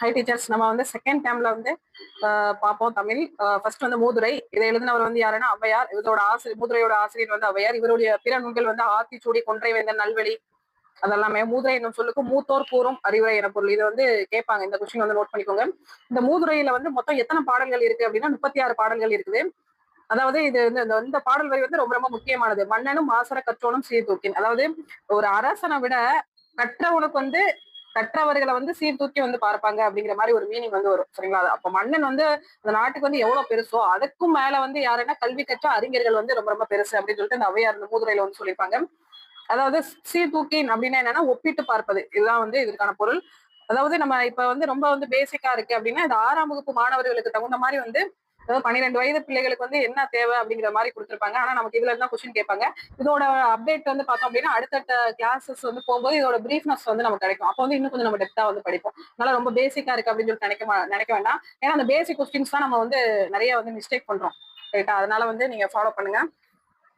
High teachers, நம்ம வந்து second டேர்ம்ல வந்து பார்ப்போம் தமிழ். ஃபர்ஸ்ட் வந்து மூதுரை. இதை எழுதினவர் வந்து யாருன்னா ஔவையார். இதோட ஆசிரியர், மூதுரையோட ஆசிரியர் வந்து ஔவையார். இவருடைய பிற நூல்கள் வந்து ஆத்திச்சூடி, கொன்றை வேந்தன், நல்வழி அதெல்லாமே. மூதுரை என்னும் சொல்லுக்கு மூத்தோர் கூறும் அறிவுரை என பொருள். இது வந்து கேட்பாங்க, இந்த கொஸ்டின் வந்து நோட் பண்ணிக்கோங்க. இந்த மூதுரையில வந்து மொத்தம் எத்தனை பாடல்கள் இருக்கு அப்படின்னா 36 பாடல்கள் இருக்குது. அதாவது இது இந்த பாடல் வரி வந்து ரொம்ப ரொம்ப முக்கியமானது. மன்னனும் மாசற கற்றோனும் சீர்தூக்கின். அதாவது ஒரு அரசனை விட கற்றவனுக்கு வந்து கற்றவர்களை வந்து சீர்தூக்கி வந்து பார்ப்பாங்க அப்படிங்கிற மாதிரி ஒரு மீனிங் வந்து வரும். சரிங்களா? அப்ப மன்னன் வந்து அந்த நாட்டுக்கு வந்து எவ்வளவு பெருசோ அதுக்கும் மேல வந்து யாருன்னா கல்வி கற்ற அறிஞர்கள் வந்து ரொம்ப ரொம்ப பெருசு அப்படின்னு சொல்லிட்டு இந்த ஔவையார் இந்த மூதுரையில வந்து சொல்லியிருப்பாங்க. அதாவது சீர்தூக்கின் அப்படின்னா என்னன்னா ஒப்பிட்டு பார்ப்பது. இதுதான் வந்து இதற்கான பொருள். அதாவது நம்ம இப்ப வந்து ரொம்ப வந்து பேசிக்கா இருக்கு அப்படின்னா இந்த 6ஆம் வகுப்பு மாணவர்களுக்கு தகுந்த மாதிரி வந்து 12 வயது பிள்ளைகளுக்கு வந்து என்ன தேவை அப்படிங்கிற மாதிரி கொடுத்துருப்பாங்க. ஆனா நமக்கு இதுல இருந்தா கொஸ்டின் கேட்பாங்க. இதோட அப்டேட் வந்து பார்த்தோம் அப்படின்னா அடுத்தடுத்த கிளாஸஸ் வந்து போகும்போது இதோட பிரீஃப்னஸ் வந்து நமக்கு கிடைக்கும். அப்போ வந்து இன்னும் கொஞ்சம் நம்ம டெப்தா வந்து படிப்போம். அதனால ரொம்ப பேசிக்கா இருக்கு அப்படின்னு சொல்லி நினைக்க வேண்டாம். ஏன்னா அந்த பேசிக் கொஸ்டின்ஸ் தான் நம்ம வந்து நிறைய வந்து மிஸ்டேக் பண்றோம். ரைட்டா? அதனால வந்து நீங்க ஃபாலோ பண்ணுங்க.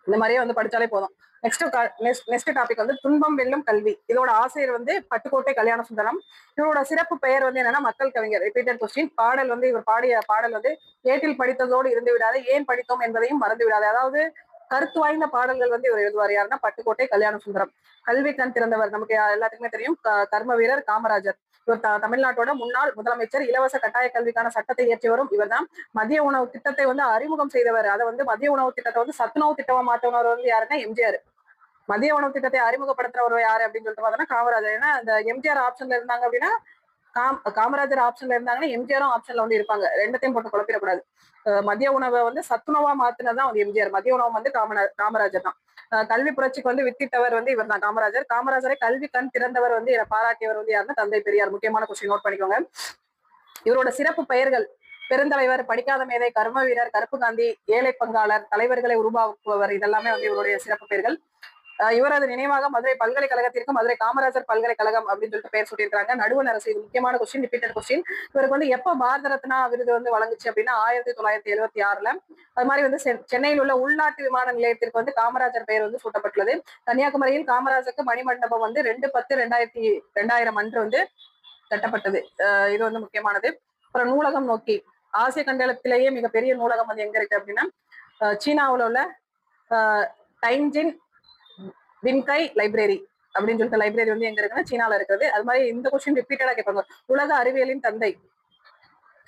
இந்த மாதிரியே வந்து படிச்சாலே போதும். நெக்ஸ்ட் டாபிக் வந்து துன்பம் வெல்லும் கல்வி. இதோட ஆசிரியர் வந்து பட்டுக்கோட்டை கல்யாண சுந்தரம். இவரோட சிறப்பு பெயர் வந்து என்னன்னா மக்கள் கவிஞர். Repeated question. பாடல் வந்து இவர் பாடிய பாடல் வந்து ஏட்டில் படித்ததோடு இருந்து விடாது, ஏன் படித்தோம் என்பதையும் மறந்து விடாது. அதாவது கருத்து வாய்ந்த பாடல்கள் வந்து இவர் எழுதுவார். யாருன்னா பட்டுக்கோட்டை கல்யாண சுந்தரம். கல்வி கண் திறந்தவர். நமக்கு எல்லாத்துக்குமே தெரியும். கர்ம வீரர் காமராஜர். இவர் தமிழ்நாட்டோட முன்னாள் முதலமைச்சர். இலவச கட்டாய கல்விக்கான சட்டத்தை இயற்றியவரும் இவர் தான். மதிய உணவு திட்டத்தை வந்து அறிமுகம் செய்தவர். அதை வந்து மதிய உணவு திட்டத்தை வந்து சத்துணவு திட்டமா மாற்றினவர் வந்து யாருன்னா எம்ஜிஆர். மதிய உணவு திட்டத்தை அறிமுகப்படுத்துறவர் யாரு அப்படின்னு சொல்லிட்டு பார்த்தோம்னா காமராஜர். ஏன்னா இந்த எம்ஜிஆர் ஆப்ஷன்ல இருந்தாங்க அப்படின்னா காமராஜர் ஆப்ஷன்ல இருந்தாங்கன்னா எம்ஜிஆரும் ஆப்ஷன்ல வந்து இருப்பாங்க. ரெண்டத்தையும் போட்டு குழப்பிடக்கூடாது. மதிய உணவை வந்து சத்துணவா மாத்தினதான் வந்து எம்ஜிஆர். மதிய உணவு வந்து காமராஜர் தான். கல்வி புரட்சிக்கு வந்து வித்திட்டவர் வந்து இவர் தான் காமராஜர். காமராஜரை கல்வி கண் திறந்தவர் வந்து பாராட்டியவர் வந்து யாருன்னா தந்தை பெரியார். முக்கியமான கொஸ்டின் நோட் பண்ணிக்கோங்க. இவரோட சிறப்பு பெயர்கள்: பெருந்தலைவர், படிக்காத மேதை, கர்ம வீரர், கருப்பு காந்தி, ஏழை பங்காளர், தலைவர்களை உருவாக்குபவர். இதெல்லாமே வந்து இவருடைய சிறப்பு பெயர்கள். இவரது நினைவாக மதுரை பல்கலைக்கழகத்திற்கு மதுரை காமராஜர் பல்கலைக்கழகம் அப்படின்னு சொல்லிட்டு பேர் சொல்லியிருக்காங்க. நடுவண் அரசு. இது முக்கியமான கொஸ்டின், ரிப்பீட்டட் கொஸ்டின். இவருக்கு வந்து எப்ப பாரத ரத்னா விருது வந்து வழங்குச்சு அப்படின்னா 1976. அது மாதிரி வந்து சென்னையில் உள்ள உள்நாட்டு விமான நிலையத்திற்கு வந்து காமராஜர் பெயர் வந்து சூட்டப்பட்டுள்ளது. கன்னியாகுமரியில் காமராஜருக்கு மணிமண்டபம் வந்து 2/10/2000 அன்று வந்து கட்டப்பட்டது. இது வந்து முக்கியமானது. அப்புறம் நூலகம் நோக்கி. ஆசிய கண்டலத்திலேயே மிகப்பெரிய நூலகம் வந்து எங்க இருக்கு அப்படின்னா சீனாவில் உள்ள டைன்ஜின் வின்கை லைப்ரரி அப்படின்னு சொல்லிட்டு லைப்ரரி வந்து எங்க இருக்குன்னா சீனால இருக்குது. அது மாதிரி இந்த கொஸ்டின் ரிப்பீட்டடா கேட்பாங்க. உலக அறிவியலின் தந்தை,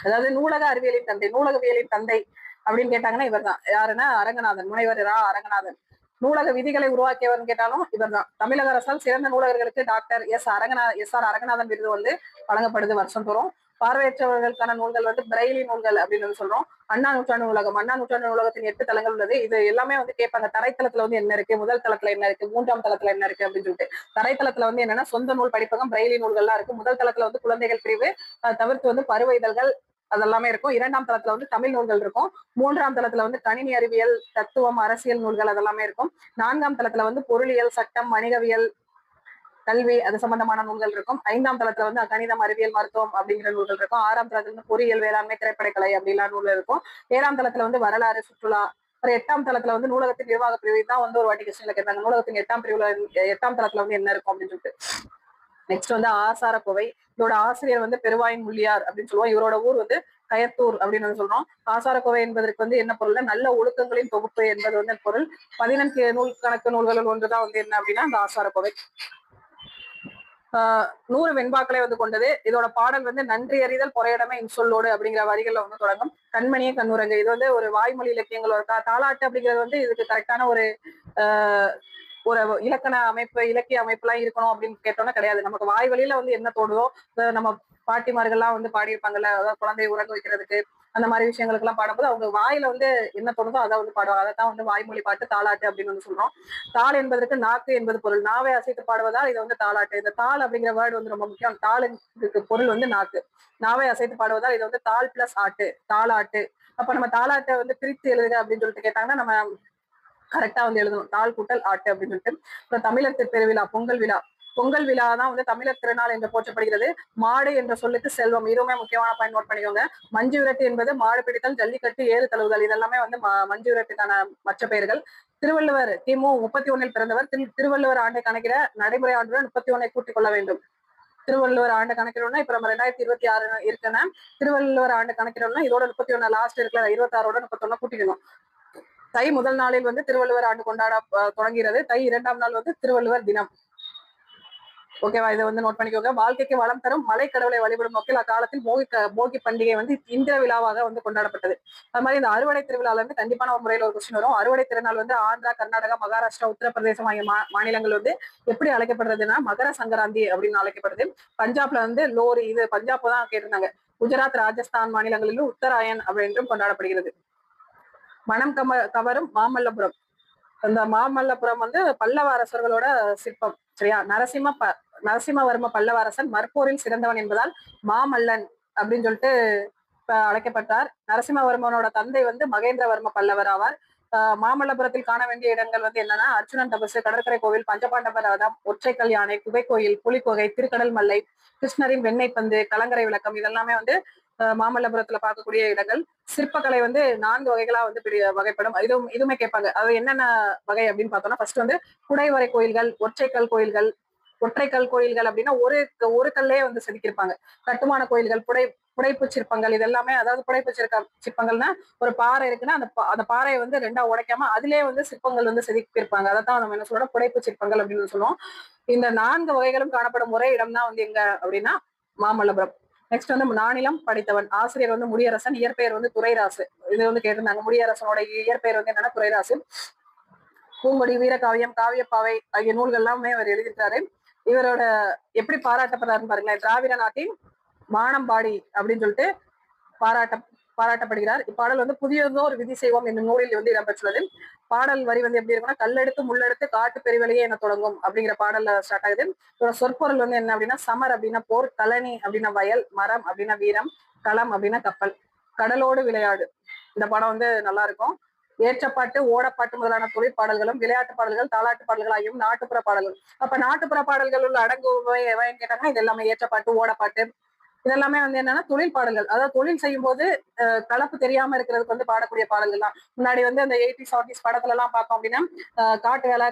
அதாவது நூலக அறிவியலின் தந்தை, நூலகவியலின் தந்தை அப்படின்னு கேட்டாங்கன்னா இவர் தான். யாருன்னா அரங்கநாதன், முனைவர் அரங்கநாதன். நூலக விதிகளை உருவாக்கியவர்னு கேட்டாலும் இவர் தான். தமிழக அரசால் சிறந்த நூலகர்களுக்கு டாக்டர் எஸ் ஆர் அரங்கநாதன் விருது வந்து வழங்கப்படுது வருஷம் தோறும். பார்வையற்றவர்களுக்கான நூல்கள் வந்து பிரெய்லி நூல்கள் அப்படின்னு சொல்றோம். அண்ணா நூற்றாண்டு நூலகம். அண்ணா நூற்றாண்டு நூலகத்தின் 8 தளங்கள் உள்ளது. இது எல்லாமே வந்து கேட்பாங்க. தரைத்தளத்துல வந்து என்ன இருக்கு, முதல் தளத்துல என்ன இருக்கு, 3ஆம் தளத்துல என்ன இருக்கு அப்படின்னு சொல்லிட்டு. தரைத்தளத்துல வந்து என்னன்னா சொந்த நூல் படிப்பகம், பிரெய்லி நூல்கள்லாம் இருக்கு. முதல் தளத்துல வந்து குழந்தைகள் பிரிவு, தவிர்த்து வந்து பருவ இதழ்கள் அதெல்லாமே இருக்கும். 2ஆம் தளத்துல வந்து தமிழ் நூல்கள் இருக்கும். 3ஆம் தளத்துல வந்து கணினி அறிவியல், தத்துவம், அரசியல் நூல்கள் அதெல்லாமே இருக்கும். 4ஆம் தளத்துல வந்து பொருளியல், சட்டம், வணிகவியல், கல்வி அது சம்பந்தமான நூல்கள் இருக்கும். 5ஆம் தளத்துல வந்து கணிதம், அறிவியல், மருத்துவம் அப்படிங்கிற நூல்கள் இருக்கும். 6ஆம் தளத்துல வந்து பொறியியல், வேளாண்மை, திரைப்படக்கலை அப்படிலாம் நூல்கள் இருக்கும். 7ஆம் தளத்துல வந்து வரலாறு, சுற்றுலா. ஒரு 8ஆம் தளத்துல வந்து நூலகத்தின் நிர்வாக பிரிவு தான் வந்து ஒரு வாட்டி கொஸ்டின்ல கேட்டாங்க. நூலகத்தின் 8ஆம் தளத்துல வந்து என்ன இருக்கும் அப்படின்னு சொல்லிட்டு. நெக்ஸ்ட் வந்து ஆசாரக்கோவை. இதோட ஆசிரியர் வந்து பெருவாயின் முள்ளியார் அப்படின்னு சொல்லுவோம். இவரோட ஊர் வந்து கயத்தூர் அப்படின்னு வந்து சொல்றோம். ஆசாரக்கோவை என்பதற்கு வந்து என்ன பொருள்? நல்ல ஒழுக்கங்களின் தொகுப்பு என்பது வந்து பொருள். 14 கணக்கு நூல்களில் ஒன்றுதான் வந்து என்ன அப்படின்னா அந்த ஆசாரக்கோவை. 100 வெண்பாக்களை வந்து கொண்டது. இதோட பாடல் வந்து நன்றி அறிதல் பொறையிடமே இன்சொல்லோடு அப்படிங்கிற வரிகள்ல வந்து தொடங்கும். கண்மணியே கண்ணுரங்கு. இது வந்து ஒரு வாய்மொழி இலக்கியங்களோட தாலாட்டு அப்படிங்கிறது வந்து இதுக்கு கரெக்டான ஒரு ஒரு இலக்கண அமைப்பு, இலக்கிய அமைப்பு எல்லாம் இருக்கணும் அப்படின்னு கேட்டோம்னா கிடையாது. நமக்கு வாய் வழியில வந்து என்ன தோணுதோ, நம்ம பாட்டிமார்கள்லாம் வந்து பாடியிருப்பாங்கல்ல, அதாவது குழந்தையை உறங்க வைக்கிறதுக்கு அந்த மாதிரி விஷயங்களுக்கு எல்லாம் பாடும்போது அவங்க வாயில வந்து என்ன தோணுதோ அதை வந்து பாடுவாங்க. அதைத்தான் வந்து வாய்மொழி பாட்டு, தாலாட்டு அப்படின்னு வந்து சொல்றோம். தாள் என்பதற்கு நாக்கு என்பது பொருள். நாவை அசைத்து பாடுவதால் இது வந்து தாலாட்டு. இந்த தாள் அப்படிங்கிற வேர்டு வந்து ரொம்ப முக்கியம். தாளுக்கு பொருள் வந்து நாக்கு. நாவை அசைத்து பாடுவதால் இது வந்து தாள் பிளஸ் ஆட்டு, தாளாட்டு. அப்ப நம்ம தாளாட்டை வந்து பிரித்து எழுதுக அப்படின்னு சொல்லிட்டு கேட்டாங்கன்னா நம்ம கரெக்டா வந்து எழுதணும். தாள் கூட்டல் ஆட்டு அப்படின்னு சொல்லிட்டு. அப்புறம் தமிழர் திருவிழா, பொங்கல் விழா. பொங்கல் விழா தான் வந்து தமிழர் திருநாள் என்று போற்றப்படுகிறது. மாடு என்ற சொல்லுக்கு செல்வம். இதுவுமே முக்கியமான பாயிண்ட் நோட் பண்ணிக்கோங்க. மஞ்சு விரட்டு என்பது மாடு பிடித்தல், ஜல்லிக்கட்டு, ஏறு தழுவுதல். இதெல்லாமே வந்து மஞ்சு விரட்டுக்கான மற்ற பெயர்கள். திருவள்ளுவர் கிமு 31 பிறந்தவர். திருவள்ளுவர் ஆண்டை கணக்கிட நடைமுறை ஆண்டுடன் 31 கூட்டிக் கொள்ள வேண்டும். திருவள்ளுவர் ஆண்டு கணக்கிடணும்னா இப்ப நம்ம 2026 இருக்குன்னா திருவள்ளுவர் ஆண்டு கணக்கிடணும்னா இதோட 31 லாஸ்ட் இருக்குல்ல 26ஓட 31 கூட்டிக்கணும். தை முதல் நாளில் வந்து திருவள்ளுவர் ஆண்டு கொண்டாட தொடங்குகிறது. தை 2ஆம் நாள் வந்து திருவள்ளுவர் தினம். ஓகேவா, இதை வந்து நோட் பண்ணிக்கோங்க. வாழ்க்கைக்கு வளம் தரும் மலை கடவுளை வழிபடும் நோக்கில் அக்காலத்தில் போகி பண்டிகை வந்து இந்திர விழாவாக வந்து கொண்டாடப்பட்டது. அது மாதிரி இந்த அறுவடை திருவிழால இருந்து கண்டிப்பான ஒரு முறையில் ஒரு கொஸ்டின் வரும். அறுவடை திருநாள் வந்து ஆந்திரா, கர்நாடகா, மகாராஷ்டிரா, உத்தரப்பிரதேசம் ஆகிய மாநிலங்கள் வந்து எப்படி அழைக்கப்படுறதுன்னா மகர சங்கராந்தி அப்படின்னு அழைக்கப்படுது. பஞ்சாப்ல வந்து லோரி, இது பஞ்சாப் தான் கேட்டிருந்தாங்க. குஜராத், ராஜஸ்தான் மாநிலங்களிலும் உத்தராயன் அப்படின்றும் கொண்டாடப்படுகிறது. மனம் கவரும் மாமல்லபுரம். இந்த மாமல்லபுரம் வந்து பல்லவ அரசர்களோட சிற்பம். சரியா, நரசிம்மவர்ம பல்லவரசன் மற்போரில் சிறந்தவன் என்பதால் மாமல்லன் அப்படின்னு சொல்லிட்டு அழைக்கப்பட்டார். நரசிம்மவர்மனோட தந்தை வந்து மகேந்திரவர்ம பல்லவர் ஆவார். மாமல்லபுரத்தில் காண வேண்டிய இடங்கள் வந்து என்னன்னா அர்ச்சுனன் தபசு, கடற்கரை கோவில், பஞ்சபாண்டவர் ரதம், ஒற்றைக்கல் யானை, குகைக்கோயில், புலிக்கொகை, திருக்கடல் மல்லை, கிருஷ்ணரின் வெண்ணெய் பந்து, கலங்கரை விளக்கம், இதெல்லாமே வந்து மாமல்லபுரத்துல பார்க்கக்கூடிய இடங்கள். சிற்பக்கலை வந்து 4 வகைகளா வந்து வகைப்படும். இதுவுமே கேட்பாங்க. அது என்னென்ன வகை அப்படின்னு பார்த்தோம்னா ஃபர்ஸ்ட் வந்து குடைவரை கோயில்கள், ஒற்றைக்கல் கோயில்கள் அப்படின்னா ஒரு கல்லே வந்து செதுக்கியிருப்பாங்க. கட்டுமான கோயில்கள், புடைப்பு சிற்பங்கள், இது எல்லாமே. அதாவது புடைப்பு சிற்பங்கள்னா ஒரு பாறை இருக்குன்னா அந்த பாறையை வந்து 2ஆ உடைக்காம அதிலே வந்து சிற்பங்கள் வந்து செதுக்கியிருப்பாங்க. அதைத்தான் நம்ம என்ன சொல்றோம், புடைப்பு சிற்பங்கள் அப்படின்னு சொல்லுவோம். இந்த 4 வகைகளும் காணப்படும் ஒரே இடம் தான் வந்து எங்க அப்படின்னா மாமல்லபுரம். நெக்ஸ்ட் வந்து நானிலம் படைத்தவன். ஆசிரியர் வந்து முடியரசன், இயற்பெயர் வந்து துரைராசு. இது வந்து கேட்டிருந்தாங்க. முடியரசனோட இயற்பெயர் வந்து என்னன்னா துரைராசு. பூங்கொடி, வீரகாவியம், காவியப்பாவை ஆகிய நூல்கள் எல்லாமே அவர் எழுதியிருக்காரு. இவரோட எப்படி பாராட்டப்படுறாருன்னு பாருங்களேன். திராவிட நாட்டின் வானம்பாடி அப்படின்னு சொல்லிட்டு பாராட்டப்படுகிறார். இப்பாடல் வந்து புதியதோர் விதி செய்வோம் என்னும் நூலில் வந்து இடம்பெற்றுள்ளது. பாடல் வரி வந்து எப்படி இருக்குன்னா கல்லெடுத்து முள்ளெடுத்து காட்டு பெருவெளியே என தொடங்கும் அப்படிங்கிற பாடல்ல ஸ்டார்ட் ஆகுது. இதோட சொற்பொருள் வந்து என்ன அப்படின்னா சமர் அப்படின்னா போர், கலனி அப்படின்னா வயல், மரம் அப்படின்னா வீரம், களம் அப்படின்னா கப்பல், கடலோடு விளையாடு. இந்த படம் வந்து நல்லா இருக்கும். ஏற்றப்பாட்டு, ஓடப்பாட்டு முதலான தொழிற்பாடல்களும், விளையாட்டு பாடல்கள், தாலாட்டு பாடல்கள் ஆகியும் நாட்டுப்புற பாடல்கள். அப்ப நாட்டுப்புற பாடல்கள் உள்ள அடங்குவை எவைன்னு கேட்டாங்கன்னா இது எல்லாமே ஏற்றப்பாட்டு, ஓடப்பாட்டு, இதெல்லாமே வந்து என்னன்னா தொழில் பாடல்கள். அதாவது தொழில் செய்யும் போது கலப்பு தெரியாம இருக்கிறதுக்கு வந்து பாடக்கூடிய பாடல்கள் தான். முன்னாடி வந்து அந்த 80s 70s படத்துல எல்லாம் பார்த்தோம் அப்படின்னா காட்டு வேலை,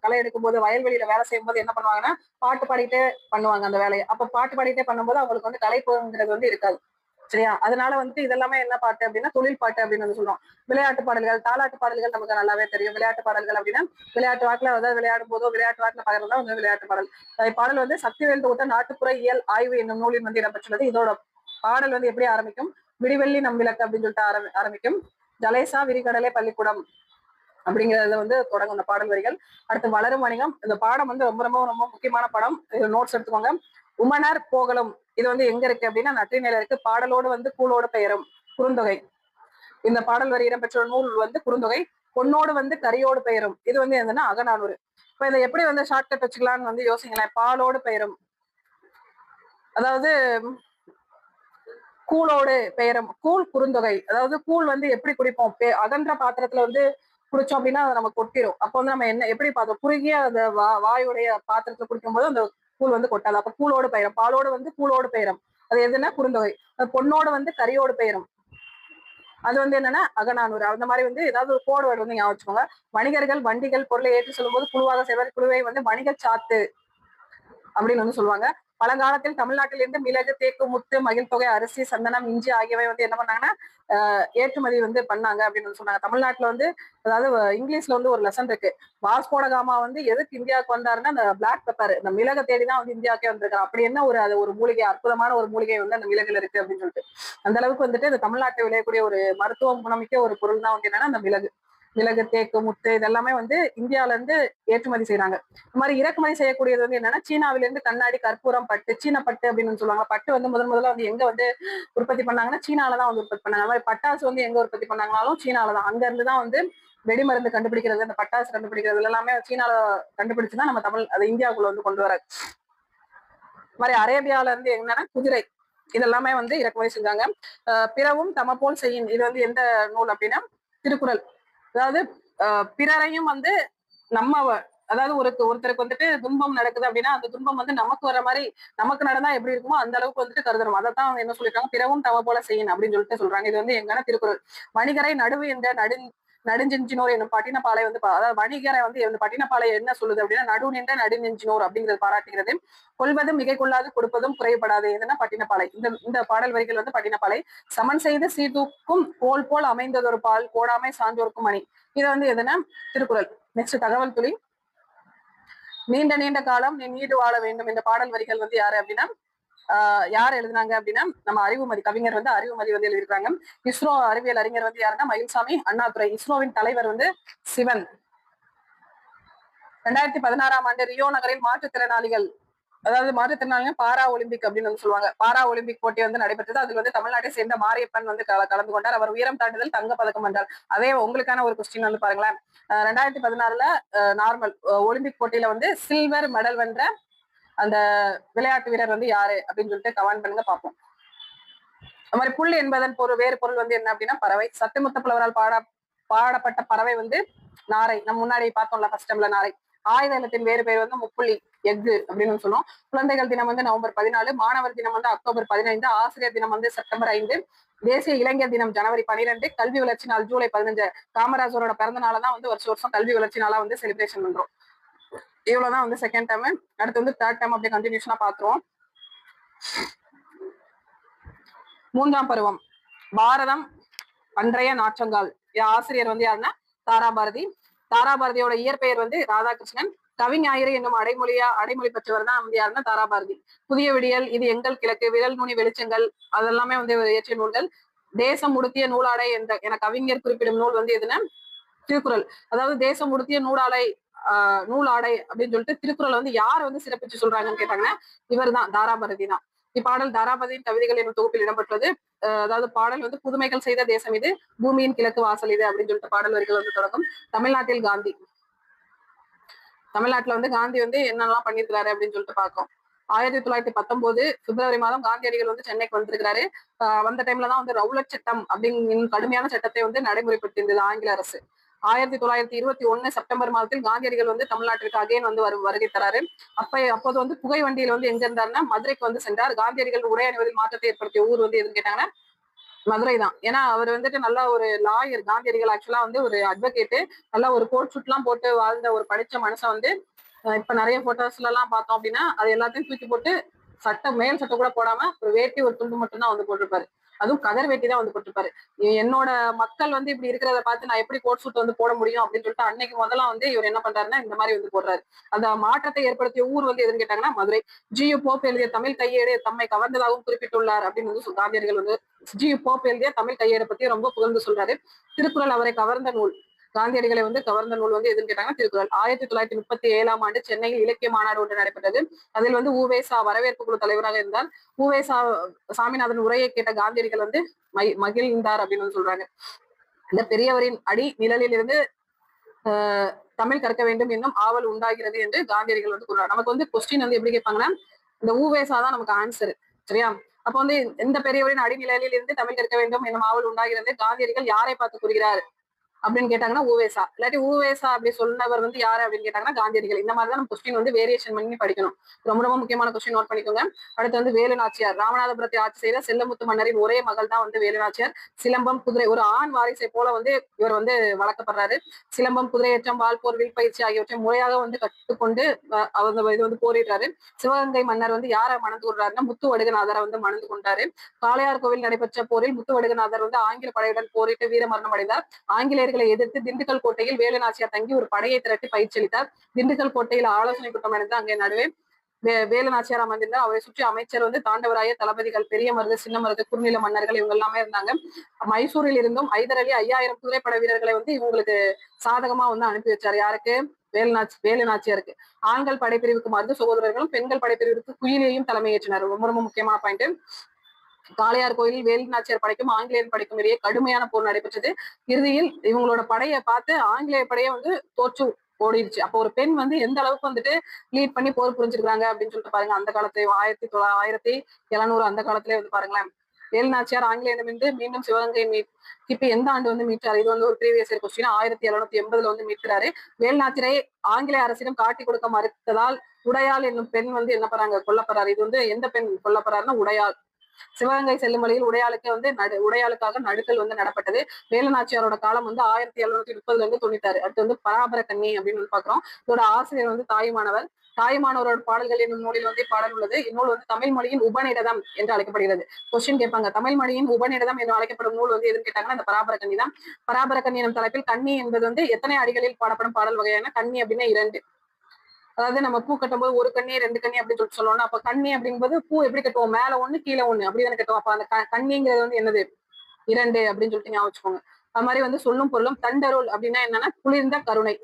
களை எடுக்கும் போது, வயல்வெளியில வேலை செய்யும் போது என்ன பண்ணுவாங்கன்னா பாட்டு பாடிட்டே பண்ணுவாங்க அந்த வேலையை. அப்ப பாட்டு பாடிட்டே பண்ணும்போது அவங்களுக்கு வந்து கலைப்புங்கிறது வந்து இருக்காது. சரியா, அதனால வந்து இதெல்லாமே என்ன பாட்டு அப்படின்னா தொழில் பாட்டு அப்படின்னு வந்து சொல்றோம். விளையாட்டு பாடல்கள், தாலாட்டு பாடல்கள் நமக்கு நல்லாவே தெரியும். விளையாட்டு பாடல்கள் அப்படின்னா விளையாட்டு வாக்குல அதாவது விளையாடும் போதோ விளையாட்டு வாக்குல பகர்றதா வந்து விளையாட்டு பாடல். பாடல் வந்து சக்திவேல் தொகுத்த நாட்டுப்புற இயல் ஆய்வு என்னும் நூலில் வந்து இடம்பெற்றுள்ளது. இதோட பாடல் வந்து எப்படி ஆரம்பிக்கும், விடிவெள்ளி நம் விளக்கு அப்படின்னு சொல்லிட்டு ஆரம்பிக்கும். ஜலேசா விரிகடலே பள்ளிக்கூடம் அப்படிங்கறத வந்து தொடங்கும் இந்த பாடல் வரிகள். அடுத்து வளரும் வணிகம். இந்த பாடம் வந்து ரொம்ப ரொம்ப ரொம்ப முக்கியமான படம். நோட்ஸ் எடுத்துக்கோங்க. உமனர் போகலும், இது வந்து எங்க இருக்கு அப்படின்னா நற்றினையில இருக்கு. பாடலோடு வந்து கூலோடு பெயரும். குறுந்தொகை. இந்த பாடல் வரி இடம்பெற்ற நூல் வந்து குறுந்தொகை. பொன்னோடு வந்து கரியோடு பெயரும். இது வந்து என்னன்னா அகநானூறு. இப்ப இதை எப்படி வந்து ஷார்ட்கட் வச்சுக்கலாம்னு வந்து யோசிங்களேன். பாலோடு பெயரும், அதாவது கூலோடு பெயரும். கூழ் குறுந்தொகை. அதாவது கூழ் வந்து எப்படி குடிப்போம், அகன்ற பாத்திரத்துல வந்து குடிச்சோம் அப்படின்னா அதை நம்ம கொட்டிரும். அப்போ வந்து நம்ம என்ன எப்படி பார்த்தோம், குறுகிய அந்த வாயுடைய பாத்திரத்துல குடிக்கும் போது அந்த கூழ் வந்து கொட்டாது. அப்ப கூலோடு பெயரும். பாலோடு வந்து கூலோடு பெயரும். அது எதுன்னா குறுந்தொகை. பொன்னோடு வந்து கரியோடு பெயரும். அது வந்து என்னன்னா அகநானூறு. அந்த மாதிரி வந்து ஏதாவது ஒரு கோடு வேர்டு வந்து ஞாபகம் வச்சுக்கோங்க. வணிகர்கள் வண்டிகள் பொருளை ஏற்றி சொல்லும் போது குழுவாக செய்வார். குழுவை வந்து வணிக சாத்து அப்படின்னு வந்து சொல்லுவாங்க. பழங்காலத்தில் தமிழ்நாட்டிலிருந்து மிளகு, தேக்கு, முத்து, மகிழ் தொகை, அரிசி, சந்தனம், இஞ்சி ஆகியவை வந்து என்ன பண்ணாங்கன்னா ஏற்றுமதி வந்து பண்ணாங்க அப்படின்னு சொன்னாங்க. தமிழ்நாட்டுல வந்து அதாவது இங்கிலீஷ்ல வந்து ஒரு லெசன் இருக்கு. வாஸ்கோட காமா வந்து எதுக்கு இந்தியாவுக்கு வந்தாருன்னா அந்த பிளாக் பெப்பர், இந்த மிளகை தேடிதான் வந்து இந்தியாவுக்கே வந்திருக்காரு. அப்படி என்ன அது ஒரு மூலிகை, அற்புதமான ஒரு மூலிகை வந்து அந்த மிளகுல இருக்கு அப்படின்னு சொல்லிட்டு அந்த அளவுக்கு வந்துட்டு இந்த தமிழ்நாட்டை விளையக்கூடிய ஒரு மருத்துவ குணமிக்க ஒரு பொருள் தான் வந்து என்னன்னா அந்த மிளகு, தேக்கு, முத்து இதெல்லாமே வந்து இந்தியாவில இருந்து ஏற்றுமதி செய்யறாங்க. இந்த மாதிரி இறக்குமதி செய்யக்கூடியது வந்து என்னன்னா சீனாவில இருந்து கண்ணாடி, கற்பூரம், பட்டு, சீன பட்டு அப்படின்னு சொல்லுவாங்க. பட்டு வந்து முதல்ல வந்து எங்க வந்து உற்பத்தி பண்ணாங்கன்னா சீனாலதான் வந்து உற்பத்தி பண்ணாங்க. மாதிரி பட்டாசு வந்து எங்க உற்பத்தி பண்ணாங்கனாலும் சீனாலதான். அங்க இருந்துதான் வந்து வெடிமருந்து கண்டுபிடிக்கிறது, அந்த பட்டாசு கண்டுபிடிக்கிறது எல்லாமே சீனால கண்டுபிடிச்சுதான் நம்ம அது இந்தியாவுக்குள்ள வந்து கொண்டு வர. மாதிரி அரேபியால இருந்து என்னன்னா குதிரை இதெல்லாமே வந்து இறக்குமதி செஞ்சாங்க. பிறவும் தம போல் செய்யும். இது வந்து எந்த நூல் அப்படின்னா திருக்குறள். அதாவது பிறரையும் வந்து நம்ம அதாவது ஒருத்தருக்கு வந்துட்டு துன்பம் நடக்குது அப்படின்னா அந்த துன்பம் வந்து நமக்கு வர மாதிரி நமக்கு நடந்தா எப்படி இருக்குமோ அந்த அளவுக்கு வந்துட்டு கருதணும். அதைத்தான் என்ன சொல்லிருக்காங்க, பிறவும் தவ போல செய்யும் அப்படின்னு சொல்லிட்டு சொல்றாங்க. இது வந்து எங்கன்னா திருக்குறள். வணிகரை நடுவு என்ற நடுஞ்செஞ்சினோர் என்னும் பட்டினப்பாலை வந்து அதாவது வணிகரை வந்து இந்த பட்டினப்பாலை என்ன சொல்லுது அப்படின்னா நடு நின்ற நடுநெஞ்சினோர் அப்படிங்கிறது பாராட்டுகிறது. கொள்வதும் மிகை கொள்ளாது கொடுப்பதும் குறைபடாது எதுனா பட்டினப்பாலை. இந்த பாடல் வரிகள் வந்து பட்டினப்பாலை. சமன் செய்து சீர்தூக்கும் கோல் போல் அமைந்ததொரு பால் கோடாமை சான்றோர்க்கும் மணி. இது வந்து எதுனா திருக்குறள். நெக்ஸ்ட் தகவல் துளி. நீண்ட நீண்ட காலம் நீ நீடு வாழ வேண்டும். இந்த பாடல் வரிகள் வந்து யாரு அப்படின்னா யார் எழுதினாங்க அப்படின்னா நம்ம அறிவுமதி கவிஞர் வந்து அறிவுமதி வந்து எழுதியிருக்காங்க. இஸ்ரோ அறிவியல் அறிஞர் வந்து யாருன்னா மயில்சாமி அண்ணாதுரை. இஸ்ரோவின் தலைவர் வந்து சிவன். 2016ஆம் ஆண்டு ரியோ நகரில் மாற்றுத்திறனாளிகள் அதாவது மாற்றுத்திறனாளிகள் பாரா ஒலிம்பிக் அப்படின்னு வந்து சொல்லுவாங்க. பாரா ஒலிம்பிக் போட்டி வந்து நடைபெற்றது. அதுல வந்து தமிழ்நாட்டை சேர்ந்த மாரியப்பன் வந்து கலந்து கொண்டார். அவர் உயரம் தாண்டுதல் தங்க பதக்கம் வென்றார். அதே உங்களுக்கான ஒரு கொஸ்டின் வந்து பாருங்களேன். 2016ல நார்மல் ஒலிம்பிக் போட்டியில வந்து சில்வர் மெடல் வென்ற அந்த விளையாட்டு வீரர் வந்து யாரு அப்படின்னு சொல்லிட்டு கமெண்ட் பண்ணுங்க பார்ப்போம். அது மாதிரி புல் என்பதன் வேறு பொருள் வந்து என்ன அப்படின்னா பறவை. சத்தியமுத்த புலவரால் பாடப்பட்ட பறவை வந்து நாரை. நம்ம முன்னாடி பார்த்தோம்ல ஃபர்ஸ்ட் டைம்ல நாரை. ஆயுத இல்லத்தின் வேறு பெயர் வந்து முப்புள்ளி எஃகு அப்படின்னு சொல்லுவோம். குழந்தைகள் தினம் வந்து நவம்பர் 14, மாணவர் தினம் வந்து அக்டோபர் 15, ஆசிரியர் தினம் வந்து செப்டம்பர் 5, தேசிய இளைஞர் தினம் ஜனவரி 12, கல்வி வளர்ச்சி நாள் ஜூலை 15. காமராஜரோட பிறந்த நாளதான் வந்து வருஷம் கல்வி வளர்ச்சி நாளா வந்து செலிப்ரேஷன் பண்றோம். இவ்வளவுதான் வந்து செகண்ட் டைம். அடுத்து வந்து தேர்ட் டைம் அப்படியே கண்டினியூஷனா பாத்துருவோம். 3ஆம் பருவம் பாரதம் அன்றைய நாற்றங்கால். ஆசிரியர் வந்து யாருன்னா தாராபாரதி. தாராபாரதியோட இயற்பெயர் வந்து ராதாகிருஷ்ணன். கவிஞாயிறு என்னும் அடைமொழி பெற்றவர் தான் வந்து யாருன்னா தாராபாரதி. புதிய விடியல், இது எங்கள் கிழக்கு, விரல் நுனி வெளிச்சங்கள் அதெல்லாமே வந்து இயற்றிய நூல்கள். தேசம் உடுத்திய நூலாடை என கவிஞர் குறிப்பிடும் நூல் வந்து எதுனா திருக்குறள். அதாவது தேசம் உடுத்திய நூலாடை அப்படின்னு சொல்லிட்டு திருக்குறள் வந்து யார் வந்து சிறப்பிச்சு சொல்றாங்கன்னு கேட்டாங்கன்னா இவர் தான் தாராபாரதி தான். இப்பாடல் தாராபாரதியின் கவிதைகள் என்னும் தொகுப்பில் இடம்பெற்றது. அதாவது பாடல் வந்து புதுமைகள் செய்த தேசம் இது, பூமியின் கிழக்கு வாசல் இது அப்படின்னு சொல்லிட்டு பாடல் வரிகள் வந்து தொடங்கும். தமிழ்நாட்டில் காந்தி. தமிழ்நாட்டுல வந்து காந்தி வந்து என்னெல்லாம் பண்ணிருக்கிறாரு அப்படின்னு சொல்லிட்டு பார்க்கும். 1919 பிப்ரவரி மாதம் காந்தியடிகள் வந்து சென்னைக்கு வந்திருக்கிறாரு. வந்த டைம்ல தான் வந்து ரவுலட் சட்டம் அப்படிங்கிற கடுமையான சட்டத்தை வந்து நடைமுறைப்படுத்தியிருந்தது ஆங்கில அரசு. 1921 செப்டம்பர் மாதத்தில் காந்தியடிகள் வந்து தமிழ்நாட்டிற்கு அகைன் வந்து வருகை தராரு. அப்போது வந்து புகை வண்டியில வந்து எங்க இருந்தாருன்னா மதுரைக்கு வந்து சென்றார். காந்தியடிகள் உடை அணிவதில் மாற்றத்தை ஏற்படுத்திய ஊர் வந்து எதுன்னு கேட்டாங்கன்னா மதுரை தான். ஏன்னா அவர் வந்துட்டு நல்ல ஒரு லாயர். காந்தியடிகள் ஆக்சுவலா வந்து ஒரு அட்வொகேட்டு. நல்லா ஒரு கோட் ஷூட் எல்லாம் போட்டு வாழ்ந்த ஒரு படிச்ச மனுஷன் வந்து இப்ப நிறைய போட்டோஸ்ல எல்லாம் பார்த்தோம் அப்படின்னா அது எல்லாத்தையும் தூக்கி போட்டு மேல் சட்டை கூட போடாம ஒரு வேட்டி ஒரு துண்டு மட்டும் தான் வந்து போட்டிருப்பாரு. அதுவும் கதர் வேட்டி தான் வந்து போட்டிருப்பாரு. என்னோட மக்கள் வந்து இப்படி இருக்கிறத பார்த்து நான் எப்படி கோட் சூட் வந்து போட முடியும் அப்படின்னு சொல்லிட்டு அன்னைக்கு முதல்ல வந்து இவர் என்ன பண்றாருன்னா இந்த மாதிரி வந்து போடுறாரு. அந்த மாற்றத்தை ஏற்படுத்திய ஊர் வந்து எதுன்னு கேட்டாங்கன்னா மதுரை. ஜி.யு. போப் எழுதிய தமிழ் கையேடு தம்மை கவர்ந்ததாகவும் குறிப்பிட்டுள்ளார் அப்படின்னு வந்து காந்தியடிகள் வந்து ஜி.யு. போப் எழுதிய தமிழ் கையேடை பத்தி ரொம்ப புகழ்ந்து சொல்றாரு. திருக்குறள் அவரை கவர்ந்த நூல். காந்தியடிகளை வந்து கவர்ந்த நூல் வந்து எதுன்னு கேட்டாங்கன்னா திருக்குறள். 1937ஆம் ஆண்டு சென்னையில் இலக்கிய மாநாடு ஒன்று நடைபெற்றது. அதில் வந்து உவேசா வரவேற்பு குழு தலைவராக இருந்தார். உவேசா சாமிநாதன் உரையை கேட்ட காந்தியடிகள் வந்து மகிழ்ந்தார் அப்படின்னு வந்து சொல்றாங்க. இந்த பெரியவரின் அடி நிழலில் இருந்து தமிழ் கற்க வேண்டும் என்னும் ஆவல் உண்டாகிறது என்று காந்தியடிகள் வந்து கூறுறாரு. நமக்கு வந்து கொஸ்டின் வந்து எப்படி கேட்பாங்கன்னா இந்த உவேசா தான் நமக்கு ஆன்சர். சரியா? அப்ப வந்து இந்த பெரியவரின் அடிநிலையில் இருந்து தமிழ் கற்க வேண்டும் என்னும் ஆவல் உண்டாகிறது காந்தியடிகள் யாரை பார்த்து கூறுகிறார் அப்படின்னு கேட்டாங்கன்னா ஊவேசா. இல்லாட்டி ஊவேசா அப்படி சொன்னவர் வந்து யாரு அப்படின்னு கேட்டாங்கன்னா காந்தியடிகள். இந்த மாதிரிதான் நம்ம கொஸ்டின் வந்து வேரியேஷன் பண்ணி படிக்கணும். ரொம்ப ரொம்ப முக்கியமான கொஸ்டின் நோட் பண்ணிக்கோங்க. அடுத்து வந்து வேலு நாச்சியார். ராமநாதபுரத்தை ஆட்சி செய்த செல்லமுத்து மன்னரின் ஒரே மகள் தான் வந்து வேலு நாச்சியார். சிலம்பம் குதிரை ஒரு ஆண் வாரிசை போல வந்து இவர் வந்து வளர்க்கப்படுறாரு. சிலம்பம் குதிரையேற்றம் வால்போர் வில் பயிற்சி ஆகியவற்றை முறையாக வந்து கற்றுக்கொண்டு அவங்க இது வந்து போரிடுறாரு. சிவகங்கை மன்னர் வந்து யாரை மணந்து கொள்றாருன்னா முத்து வடுகநாதரை வந்து மணந்து கொண்டாரு. காளையார் கோவில் நடைபெற்ற போரில் முத்து வடுகநாதர் வந்து ஆங்கில படையுடன் போரிட்டு வீரமரணம் அடைந்தார். ஆங்கிலேயர்களை எதிர்த்து திண்டுக்கல் கோட்டையில் வேலு நாச்சியார் தங்கி ஒரு படையை திரட்டி பயிற்சி அளித்தார். திண்டுக்கல் கோட்டையில் ஆலோசனை கூட்டம் நடந்து அங்கே நடுவே வேலு நாச்சியார் அமர்ந்திருந்தார். அவரை சுற்றி அமைச்சர் வந்து தாண்டவராய தளபதிகள் பெரிய மருது சின்ன மருது குறுநில மன்னர்கள் இவங்க எல்லாமே இருந்தாங்க. மைசூரில் இருந்தும் ஐதர் அலி 5000 குதிரைப்படை வீரர்களை வந்து இவங்களுக்கு சாதகமா வந்து அனுப்பி வச்சாரு. யாருக்கு? வேலு நாச்சியாருக்கு. ஆண்கள் படைப்பிரிவுக்கு மருது சகோதரர்களும் பெண்கள் படைப்பிரிவுக்கு குயிலியையும் தலைமையேற்றினார். ரொம்ப ரொம்ப முக்கியமான பாயிண்ட். காளையார் கோயிலில் வேலு நாச்சியார் படைக்கும் ஆங்கிலேயர் படைக்கும் இடையே கடுமையான போர் நடைபெற்றது. இறுதியில் இவங்களோட படையை பார்த்து ஆங்கிலேய படையை வந்து தோற்று ஓடிடுச்சு. அப்போ ஒரு பெண் வந்து எந்த அளவுக்கு வந்துட்டு லீட் பண்ணி போர் புரிஞ்சிருக்காங்க அப்படின்னு சொல்லிட்டு பாருங்க. அந்த காலத்துல 1700 அந்த காலத்திலே வந்து பாருங்களேன். வேலு நாச்சியார் ஆங்கிலேயரிடமிருந்து மீண்டும் சிவகங்கை கிபி எந்த ஆண்டு வந்து மீட்டார்? இது வந்து ஒரு ப்ரீவியஸ் இயர் கொஸ்டின். 1780 வந்து மீட்கிறாரு. வேலு நாச்சியாரை ஆங்கிலேய அரசிடம் காட்டி கொடுக்க மறுத்ததால் உடையாள் என்னும் பெண் வந்து என்ன பண்றாங்க? கொல்லப்படுறாரு. இது வந்து எந்த பெண் கொல்லப்படுறாருன்னா உடையாள். சிவகங்கை செல்லும் வழியில் உடையாளுக்கு வந்து உடையாளுக்காக நடுக்கல் வந்து நடப்பட்டது. வேலுநாச்சியாரோட காலம் வந்து 1730 96. அடுத்து வந்து பராபர கன்னி அப்படின்னு வந்து பாக்குறோம். இதோட ஆசிரியர் வந்து தாயுமானவர். தாயுமானவரோட பாடல்கள் என்னும் நூலில் வந்து பாடல் உள்ளது. இந்நூல் வந்து தமிழ் மொழியின் உபநிடதம் என்று அழைக்கப்படுகிறது. கொஸ்டின் கேட்பாங்க, தமிழ் மொழியின் உபநிடதம் என்று அழைக்கப்படும் நூல் வந்து எதுன்னு கேட்டாங்கன்னா இந்த பராபர கன்னி தான். பராபர கன்னி எனும் தலைப்பில் கன்னி என்பது வந்து எத்தனை அடிகளில் பாடப்படும் பாடல் வகையான கன்னி அப்படின்னா 2. அதாவது நம்ம பூ கட்டும்போது ஒரு கண்ணி 2 கண்ணி அப்படின்னு சொல்லிட்டு சொல்லுவோம். அப்ப கண்ணி அப்படிங்கும்போது பூ எப்படி கட்டுவோம், மேல 1 கீழே 1 அப்படிதானே கட்டுவோம். அப்ப அந்த கண்ணிங்கிறது வந்து என்னது, 2 அப்படின்னு சொல்லிட்டு ஞாபகம் வச்சுக்கோங்க. அது மாதிரி வந்து சொல்லும் பொருளும். தண்டருள் அப்படின்னா என்னன்னா குளிர்ந்த கருணை.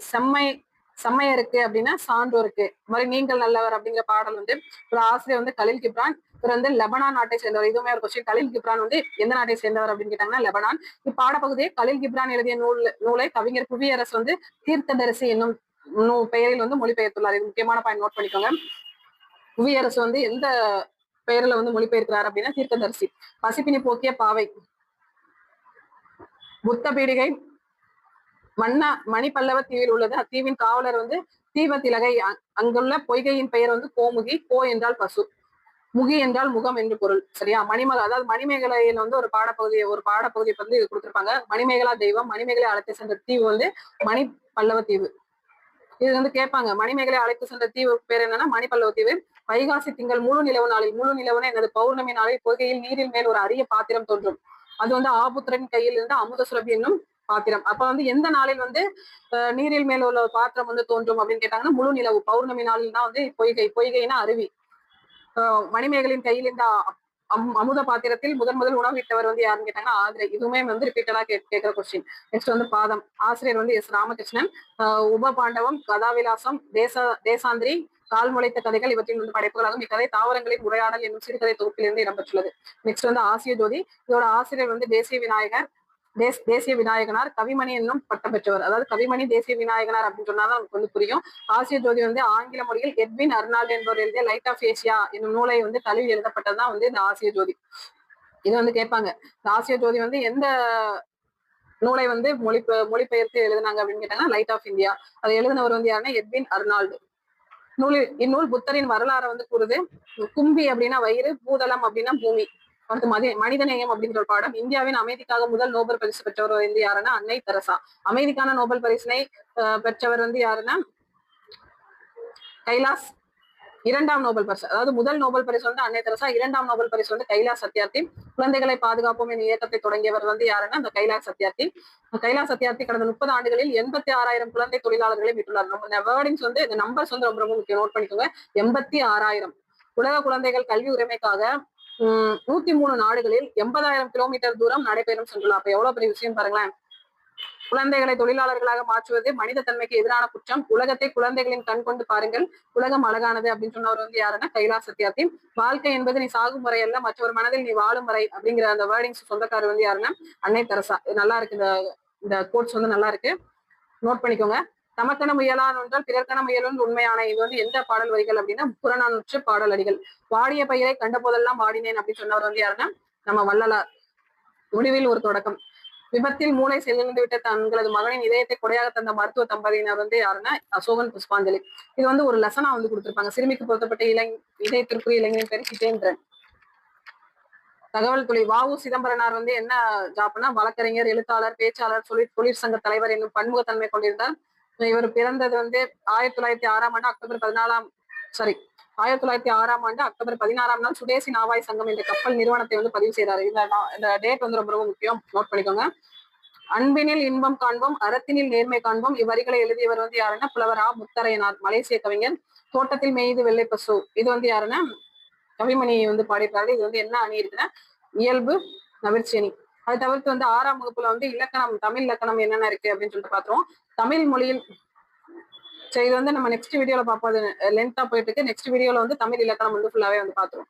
செம்மையருக்கு அப்படின்னா சான்றோருக்கு. இது மாதிரி நீங்கள் நல்லவர் அப்படிங்கிற பாடல் வந்து ஒரு ஆசிரியர் வந்து கலீல் கிப்ரான். இவர் வந்து லெபனான் நாட்டை சேர்ந்தவர். இதுவுமே ஒரு கொஸ்டின். கலீல் கிப்ரான் வந்து எந்த நாட்டை சேர்ந்தவர் அப்படின்னு கேட்டாங்கன்னா லெபனான். இப்பாடப்பகுதியை கலீல் கிப்ரான் எழுதிய நூலை கவிஞர் புவியரசு வந்து தீர்க்கதரிசி என்னும் பெயரில் வந்து மொழிபெயர்த்துள்ளார். இது முக்கியமான பாயிண்ட், நோட் பண்ணிக்கோங்க. புவியரசு வந்து எந்த பெயர்ல வந்து மொழிபெயர்க்கிறார் அப்படின்னா தீர்க்கதரிசி. பசிப்பினி போக்கிய பாவை, புத்த பீடிகை மணிப்பல்லவ தீவில் உள்ளது. அத்தீவின் காவலர் வந்து தீபத்திலகை. அங்குள்ள பொய்கையின் பெயர் வந்து கோமுகி. கோ என்றால் பசு, முகி என்றால் முகம் என்று பொருள். சரியா? மணிமலை, அதாவது மணிமேகலையில வந்து ஒரு பாடப்பகுதி வந்து இது கொடுத்திருப்பாங்க. மணிமேகலா தெய்வம். மணிமேகலை அழைத்து சென்ற தீவு வந்து மணி பல்லவ தீவு. இது வந்து கேட்பாங்க, மணிமேகலை அழைத்து சென்ற தீவு பேர் என்னன்னா மணிப்பல்லவ தீவு. வைகாசி திங்கள் முழு நிலவு நாளில், முழு நிலவுனா என்னது, பௌர்ணமி நாளில் பொய்கையில் நீரில் மேல் ஒரு அரிய பாத்திரம் தோன்றும். அது வந்து ஆபுத்திரன் கையில் இருந்து அமுத சுரபி என்னும் பாத்திரம். அப்ப வந்து எந்த நாளில் வந்து நீரில் மேல் உள்ள பாத்திரம் வந்து தோன்றும் அப்படின்னு கேட்டாங்கன்னா முழு நிலவு பௌர்ணமி நாளில் தான் வந்து பொய்கைனா அருவி. மணிமேகலின் கையில் இந்த அமுத பாத்திரத்தில் முதல் உணவு இட்டவர் வந்து யாருன்னு கேட்டாங்கன்னா ஆதிரை. இதுவுமே வந்து ரிப்பீட்டடா கேட்கிற கொஸ்டின். நெக்ஸ்ட் வந்து பாதம். ஆசிரியர் வந்து எஸ் ராமகிருஷ்ணன். உப பாண்டவம், கதாவிலாசம், தேசாந்திரி, கால் முளைத்த கதைகள் இவற்றின் வந்து படைப்புகளாகும். இக்கதை தாவரங்களின் உரையாடல் என்னும் சிறுகதை தொகுப்பிலிருந்து இடம்பெற்றுள்ளது. நெக்ஸ்ட் வந்து ஆசிய ஜோதி. இதோட ஆசிரியர் வந்து தேசிய விநாயகனார். கவிமணி என்னும் பட்டம் பெற்றவர். அதாவது கவிமணி தேசிய விநாயகனார் அப்படின்னு சொன்னாதான் நமக்கு வந்து புரியும். ஆசிய ஜோதி வந்து ஆங்கில மொழியில் எட்வின் அர்னால்டு என்பவர் எழுதிய லைட் ஆஃப் ஏசியா என்னும் நூலை வந்து தழுவி எழுதப்பட்டதுதான் வந்து இந்த ஆசிய ஜோதி. இது வந்து கேட்பாங்க, இந்த ஆசிய ஜோதி வந்து எந்த நூலை வந்து மொழிபெயர்த்து எழுதினாங்க அப்படின்னு கேட்டாங்கன்னா லைட் ஆஃப் இந்தியா. அதை எழுதினவர் வந்து யாருன்னா எட்வின் அர்னால்டு. இந்நூல் புத்தரின் வரலாறை வந்து கூறுது. கும்பி அப்படின்னா வயிறு, பூதளம் அப்படின்னா பூமி. அடுத்து மனிதநேயம் அப்படிங்கிற ஒரு பாடம். இந்தியாவின் அமைதிக்காக முதல் நோபல் பரிசு பெற்றவர் வந்து யாருன்னா அன்னை தெரசா. அமைதிக்கான நோபல் பரிசினை பெற்றவர் வந்து யாருன்னா கைலாஸ். 2ஆம் நோபல் பரிசு, அதாவது முதல் நோபல் பரிசு வந்து அன்னை தெரசா, 2ஆம் நோபல் பரிசு வந்து கைலாஷ் சத்யார்த்தி. குழந்தைகளை பாதுகாப்போம் என்ற இயக்கத்தை தொடங்கியவர் வந்து யாருன்னா அந்த கைலாஷ் சத்யார்த்தி. கைலாஷ் சத்யார்த்தி கடந்த 30 ஆண்டுகளில் 86,000 குழந்தை தொழிலாளர்களை மீட்டுள்ளார். இந்த வேர்டிங்ஸ் வந்து இந்த நம்பர்ஸ் வந்து ரொம்ப முக்கியம், நோட் பண்ணிக்கோங்க. 86,000. உலக குழந்தைகள் கல்வி உரிமைக்காக 103 நாடுகளில் 80,000 கிலோமீட்டர் தூரம் நடைபெறும் சென்றுள்ளார். அப்ப எவ்வளவு பெரிய விஷயம் பாருங்களேன். குழந்தைகளை தொழிலாளர்களாக மாற்றுவது மனித தன்மைக்கு எதிரான குற்றம். உலகத்தை குழந்தைகளின் கண் கொண்டு பாருங்கள், உலகம் அழகானது அப்படின்னு சொன்னவர் வந்து யாருன்னா கைலாஷ் சத்யார்த்தி. வாழ்க்கை என்பது நீ சாகும் வரை அல்ல, மற்றவர் மனதில் நீ வாழும் வரை அப்படிங்கிற அந்த வேர்டிங்ஸ் சொந்தக்காரர் வந்து யாருன்னா அன்னை தெரசா. இது நல்லா இருக்கு, இந்த கோட்ஸ் வந்து நல்லா இருக்கு, நோட் பண்ணிக்கோங்க. தமக்கென முயலான் என்றால் பிறர்க்கென முயலும் உண்மையான. இது வந்து எந்த பாடல் வரிகள் அப்படின்னா புறநானூற்று பாடல் அடிகள். வாடிய பயிரை கண்ட போதெல்லாம் வாடினேன் அப்படின்னு சொன்னவர் வந்து யாருன்னா நம்ம வள்ளலார். முடிவில் ஒரு தொடக்கம். விபத்தில் மூளை செல்லிழந்து விட்ட தங்களது மகனின் இதயத்தை கொடையாக தந்த மருத்துவ தம்பதியினர் வந்து யாருன்னா அசோகன் புஷ்பாஞ்சலி. இது வந்து ஒரு லெசனா வந்து கொடுத்திருப்பாங்க. சிறுமிக்கு பொருத்தப்பட்ட இதயத்திற்குரிய இளைஞரின் பேர் ஹிதேந்திரன். தகவல் துளி. வ.உ. சிதம்பரனார் வந்து என்ன ஜாப்னா வழக்கறிஞர், எழுத்தாளர், பேச்சாளர், தொழிற்சங்க தலைவர் என்னும் பன்முகத்தன்மை கொண்டிருந்தார். இவர் பிறந்தது வந்து 1906ஆம் ஆண்டு அக்டோபர் 16ஆம் நாள் சுதேசி நாவாய் சங்கம் என்ற கப்பல் நிறுவனத்தை வந்து பதிவு செய்தார். இந்த டேட் வந்து ரொம்ப முக்கியம், நோட் பண்ணிக்கோங்க. அன்பினில் இன்பம் காண்போம், அறத்தினில் நேர்மை காண்போம். இவ்வரிகளை எழுதியவர் வந்து யாருன்னா புலவர் முத்தரையனார், மலேசிய கவிஞர். தோட்டத்தில் மேய்து வெள்ளை பசு. இது வந்து யாருன்னா கவிமணி வந்து பாடியிருக்காரு. இது வந்து என்ன அணி இருக்குன்னா இயல்பு, நவிர்ச்சி அணி. அதை தவிர்த்து வந்து 6ஆம் வகுப்புல வந்து இலக்கணம், தமிழ் இலக்கணம் என்னென்ன இருக்கு அப்படின்னு சொல்லிட்டு பாத்துருவோம். தமிழ் மொழியில் சரி, இது வந்து நம்ம நெக்ஸ்ட் வீடியோல பார்ப்போம். அது லென்த்தா போயிட்டு இருக்கு. நெக்ஸ்ட் வீடியோல வந்து தமிழ் இலக்கணம் வந்து ஃபுல்லாவே வந்து பாத்துருவோம்.